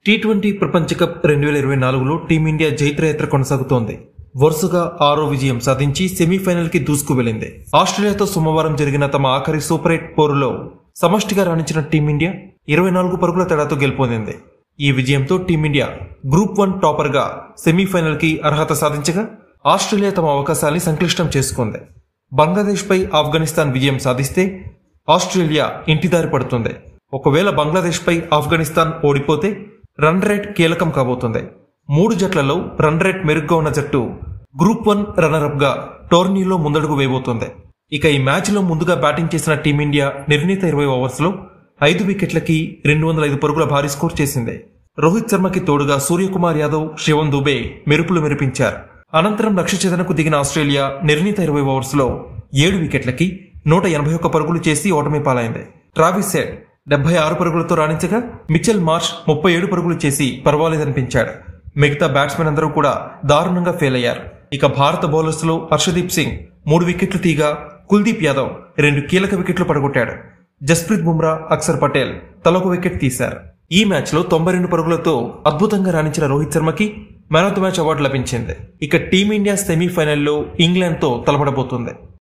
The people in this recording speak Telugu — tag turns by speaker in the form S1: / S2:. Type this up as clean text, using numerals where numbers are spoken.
S1: టీ20 ప్రపంచ కప్ 2024లో టీమిండియా జైత్రయాత్ర కొనసాగుతోంది. వరుసగా 6వ విజయం సాధించి సెమీఫైనల్ కి దూసుకు వెళ్లింది. ఆస్ట్రేలియాతో సోమవారం జరిగిన తమ ఆఖరి సూపర్ 8 పోరులో సమష్టిగా రాణించిన టీమిండియా 24 పరుగుల తేడాతో గెలుపొందింది. ఈ విజయంతో టీమిండియా గ్రూప్ 1 టాపర్ గా సెమీఫైనల్ కి అర్హత సాధించగా ఆస్ట్రేలియా తమ అవకాశాన్ని సంక్లిష్టం చేసుకుంది. బంగ్లాదేశ్ పై ఆఫ్ఘనిస్తాన్ విజయం సాధిస్తే ఆస్ట్రేలియా ఇంటిదారి పడుతుంది. ఒకవేళ బంగ్లాదేశ్ పై ఆఫ్ఘనిస్తాన్ ఓడిపోతే రన్ రేట్ కీలకం కాబోతుంది. 3 జట్లలో రన్ రేట్ మెరుగ్గా ఉన్న జట్టు గ్రూప్ 1 రన్నరప్ గా టోర్నీలో ముందడుగు వేయబోతోంది. ఇక ఈ మ్యాచ్ లో ముందుగా బ్యాటింగ్ చేసిన టీమిండియా నిర్ణీత 20 ఓవర్స్ లో 5 వికెట్లకి 205 పరుగుల భారీ స్కోర్ చేసింది. రోహిత్ శర్మకి తోడుగా సూర్యకుమార్ యాదవ్, శివన్ దుబే మెరుపులు మెరిపించారు. అనంతరం లక్ష్య ఛేదనకు దిగిన ఆస్ట్రేలియా నిర్ణీత 20 ఓవర్స్ లో 7 వికెట్లకి 181 పరుగులు చేసి ఓటమి పాలైంది. ట్రావిస్ హెడ్ 76 పరుగులతో రాణించగా మిచెల్ మార్ష్ 37 పరుగులు చేసి పర్వాలేదనిపించాడు. మిగతా బ్యాట్స్మెన్ అందరూ కూడా దారుణంగా ఫెయిల్ అయ్యారు. ఇక భారత బౌలర్స్ లో హర్షదీప్ సింగ్ 3 వికెట్లు తీగా కుల్దీప్ యాదవ్ 2 కీలక వికెట్లు పడగొట్టాడు. జస్ప్రీత్ బుమ్రా, అక్షర్ పటేల్ తలొక వికెట్ తీశారు. ఈ మ్యాచ్ లో 92 పరుగులతో అద్భుతంగా రాణించిన రోహిత్ శర్మకి man of the match award లభించింది. ఇక టీమిండియా సెమీఫైనల్లో ఇంగ్లాండ్ తో తలపడబోతుంది.